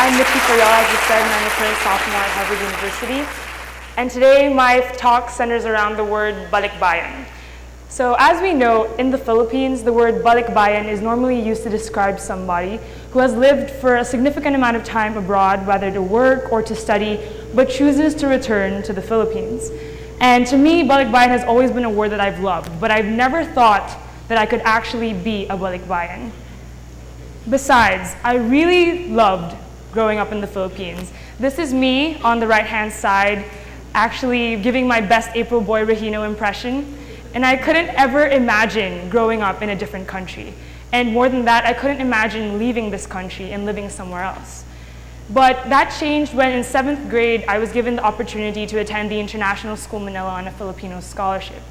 I'm Michi Ferreol, as you said, and I'm a current sophomore at Harvard University. And today my talk centers around the word BalikBayan. So as we know, in the Philippines, the word BalikBayan is normally used to describe somebody who has lived for a significant amount of time abroad, whether to work or to study, but chooses to return to the Philippines. And to me, BalikBayan has always been a word that I've loved, but I've never thought that I could actually be a BalikBayan. Besides, I really loved growing up in the Philippines. This is me on the right-hand side, actually giving my best April Boy Regino impression. And I couldn't ever imagine growing up in a different country. And more than that, I couldn't imagine leaving this country and living somewhere else. But that changed when in 7th grade, I was given the opportunity to attend the International School Manila on a Filipino scholarship.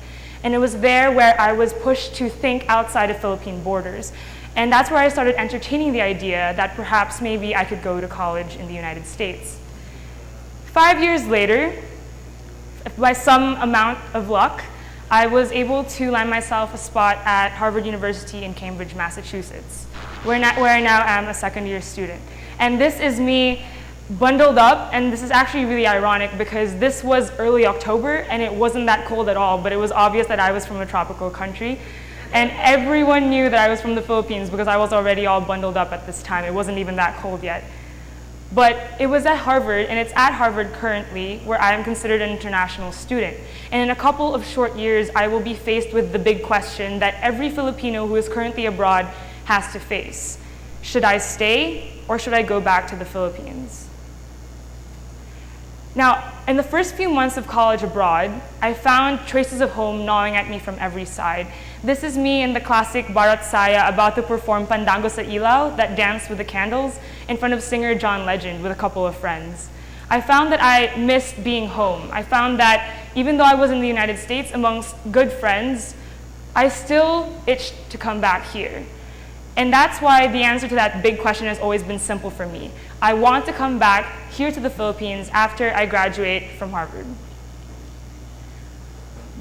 And it was there where I was pushed to think outside of Philippine borders. And that's where I started entertaining the idea that perhaps maybe I could go to college in the United States. 5 years later, by some amount of luck, I was able to land myself a spot at Harvard University in Cambridge, Massachusetts, where I now am a second-year student. And this is me bundled up, and this is actually really ironic because this was early October and it wasn't that cold at all, but it was obvious that I was from a tropical country. And everyone knew that I was from the Philippines because I was already all bundled up at this time. It wasn't even that cold yet. But it was at Harvard, and it's at Harvard currently, where I am considered an international student. And in a couple of short years, I will be faced with the big question that every Filipino who is currently abroad has to face. Should I stay, or should I go back to the Philippines? Now, in the first few months of college abroad, I found traces of home gnawing at me from every side. This is me in the classic Barat Saya about to perform Pandango sa Ilaw, that dance with the candles, in front of singer John Legend with a couple of friends. I found that I missed being home. I found that even though I was in the United States amongst good friends, I still itched to come back here. And that's why the answer to that big question has always been simple for me. I want to come back here to the Philippines after I graduate from Harvard.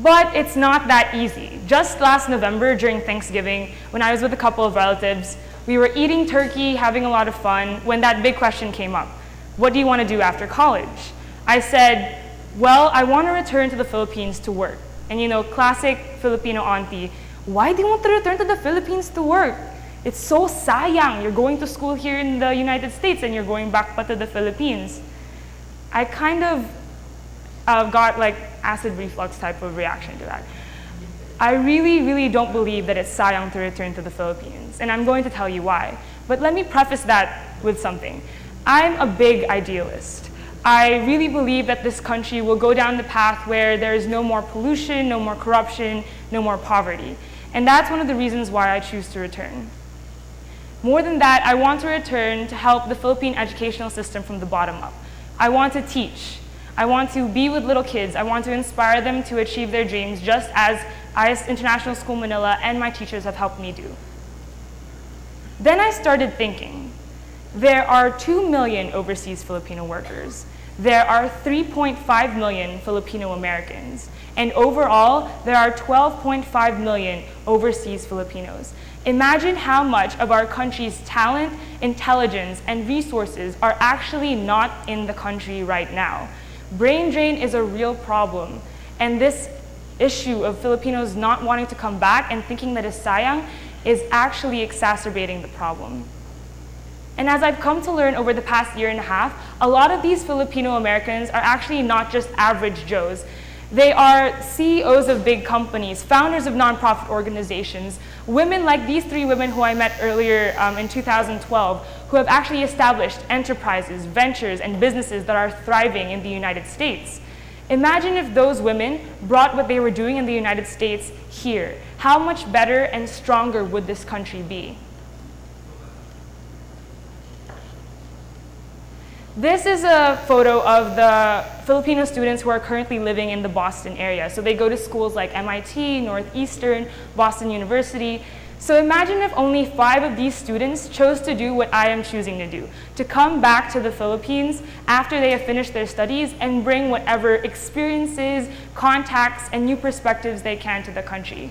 But it's not that easy. Just last November during Thanksgiving, when I was with a couple of relatives, we were eating turkey, having a lot of fun, when that big question came up. What do you want to do after college? I said, well, I want to return to the Philippines to work. And you know, classic Filipino auntie, why do you want to return to the Philippines to work? It's so sayang. You're going to school here in the United States and you're going back to the Philippines. I kind of got like acid reflux type of reaction to that. I really don't believe that it's sayang to return to the Philippines, and I'm going to tell you why. But let me preface that with something. I'm a big idealist. I really believe that this country will go down the path where there is no more pollution, no more corruption, no more poverty. And that's one of the reasons why I choose to return. More than that, I want to return to help the Philippine educational system from the bottom up. I want to teach. I want to be with little kids. I want to inspire them to achieve their dreams just as International School Manila and my teachers have helped me do. Then I started thinking, there are 2 million overseas Filipino workers. There are 3.5 million Filipino Americans. And overall, there are 12.5 million overseas Filipinos. Imagine how much of our country's talent, intelligence, and resources are actually not in the country right now. Brain drain is a real problem, and this issue of Filipinos not wanting to come back and thinking that it's sayang is actually exacerbating the problem. And as I've come to learn over the past year and a half, a lot of these Filipino Americans are actually not just average Joes. They are CEOs of big companies, founders of nonprofit organizations, women like these 3 women who I met earlier in 2012, who have actually established enterprises, ventures, and businesses that are thriving in the United States. Imagine if those women brought what they were doing in the United States here. How much better and stronger would this country be? This is a photo of the Filipino students who are currently living in the Boston area. So they go to schools like MIT, Northeastern, Boston University. So imagine if only 5 of these students chose to do what I am choosing to do, to come back to the Philippines after they have finished their studies and bring whatever experiences, contacts, and new perspectives they can to the country.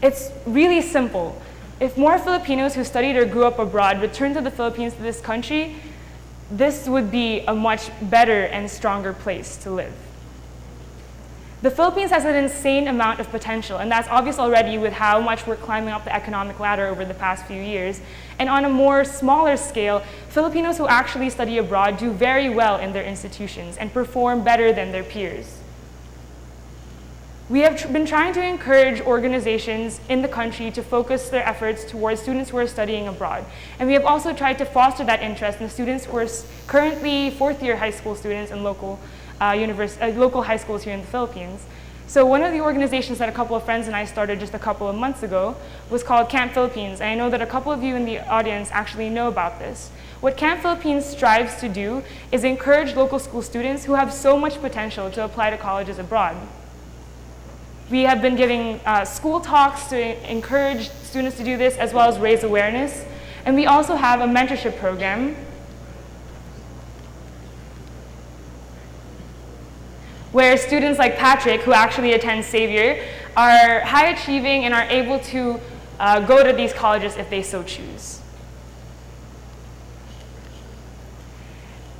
It's really simple. If more Filipinos who studied or grew up abroad returned to the Philippines, to this country, this would be a much better and stronger place to live. The Philippines has an insane amount of potential, and that's obvious already with how much we're climbing up the economic ladder over the past few years. And on a more smaller scale, Filipinos who actually study abroad do very well in their institutions and perform better than their peers. We have been trying to encourage organizations in the country to focus their efforts towards students who are studying abroad. And we have also tried to foster that interest in the students who are currently fourth-year high school students in local high schools here in the Philippines. So one of the organizations that a couple of friends and I started just a couple of months ago was called Camp Philippines. And I know that a couple of you in the audience actually know about this. What Camp Philippines strives to do is encourage local school students who have so much potential to apply to colleges abroad. We have been giving school talks to encourage students to do this, as well as raise awareness. And we also have a mentorship program where students like Patrick, who actually attends Xavier, are high achieving and are able to go to these colleges if they so choose.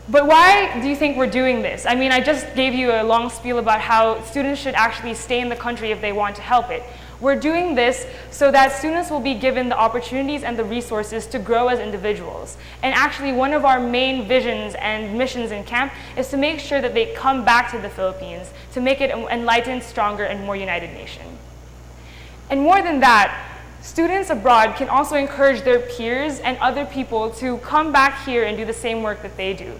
But why do you think we're doing this? I mean, I just gave you a long spiel about how students should actually stay in the country if they want to help it. We're doing this so that students will be given the opportunities and the resources to grow as individuals. And actually, one of our main visions and missions in camp is to make sure that they come back to the Philippines to make it an enlightened, stronger, and more united nation. And more than that, students abroad can also encourage their peers and other people to come back here and do the same work that they do.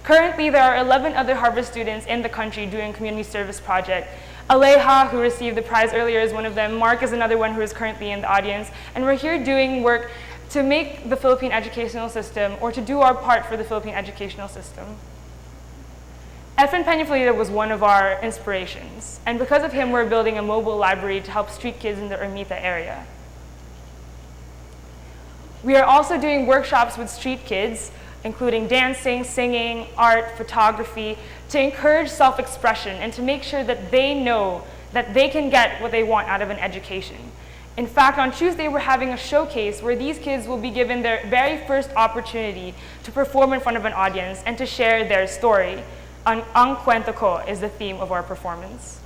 Currently, there are 11 other Harvard students in the country doing community service project. Aleja, who received the prize earlier, is one of them. Mark is another one who is currently in the audience. And we're here doing work to make the Philippine educational system, or to do our part for the Philippine educational system. Efren Peñafilita was one of our inspirations. And because of him, we're building a mobile library to help street kids in the Ermita area. We are also doing workshops with street kids, including dancing, singing, art, photography, to encourage self-expression and to make sure that they know that they can get what they want out of an education. In fact, on Tuesday, we're having a showcase where these kids will be given their very first opportunity to perform in front of an audience and to share their story. Ang Kwento Ko is the theme of our performance.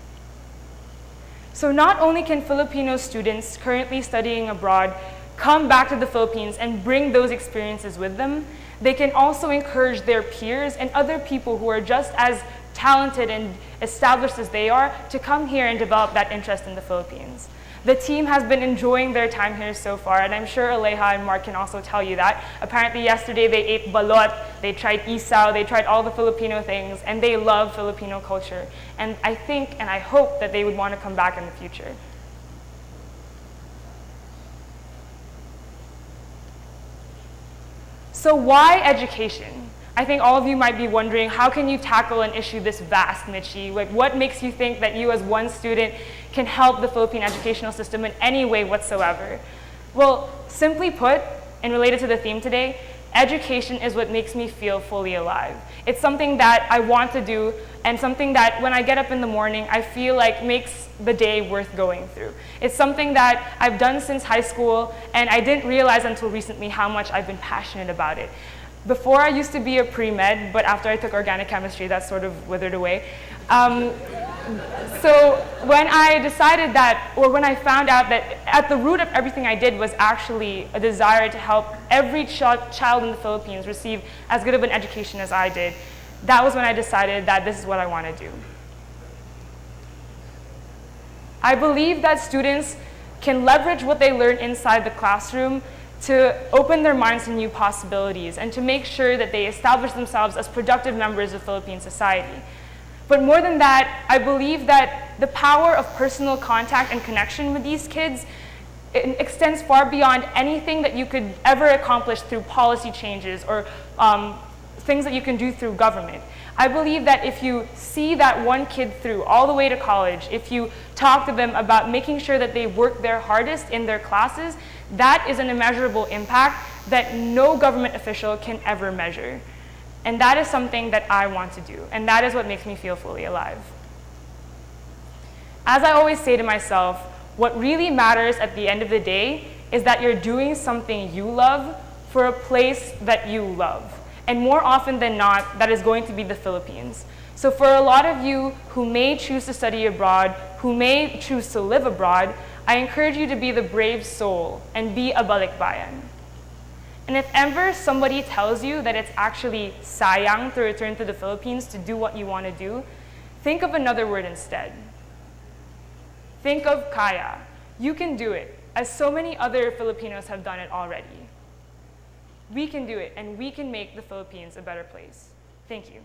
So not only can Filipino students currently studying abroad come back to the Philippines and bring those experiences with them, they can also encourage their peers and other people who are just as talented and established as they are to come here and develop that interest in the Philippines. The team has been enjoying their time here so far, and I'm sure Aleja and Mark can also tell you that. Apparently yesterday they ate balot, they tried isaw, they tried all the Filipino things, and they love Filipino culture. And I think and I hope that they would want to come back in the future. So why education? I think all of you might be wondering, how can you tackle an issue this vast, Michi? Like, what makes you think that you as one student can help the Philippine educational system in any way whatsoever? Well, simply put, and related to the theme today, education is what makes me feel fully alive. It's something that I want to do, and something that when I get up in the morning, I feel like makes the day worth going through. It's something that I've done since high school, and I didn't realize until recently how much I've been passionate about it. Before, I used to be a pre-med, but after I took organic chemistry, that sort of withered away. So when I decided that, or when I found out that at the root of everything I did was actually a desire to help every child in the Philippines receive as good of an education as I did, that was when I decided that this is what I want to do. I believe that students can leverage what they learn inside the classroom to open their minds to new possibilities and to make sure that they establish themselves as productive members of Philippine society. But more than that, I believe that the power of personal contact and connection with these kids extends far beyond anything that you could ever accomplish through policy changes or things that you can do through government. I believe that if you see that one kid through all the way to college, if you talk to them about making sure that they work their hardest in their classes, that is an immeasurable impact that no government official can ever measure. And that is something that I want to do, and that is what makes me feel fully alive. As I always say to myself, what really matters at the end of the day is that you're doing something you love for a place that you love. And more often than not, that is going to be the Philippines. So for a lot of you who may choose to study abroad, who may choose to live abroad, I encourage you to be the brave soul and be a BalikBayan. And if ever somebody tells you that it's actually sayang to return to the Philippines to do what you want to do, think of another word instead. Think of kaya. You can do it, as so many other Filipinos have done it already. We can do it, and we can make the Philippines a better place. Thank you.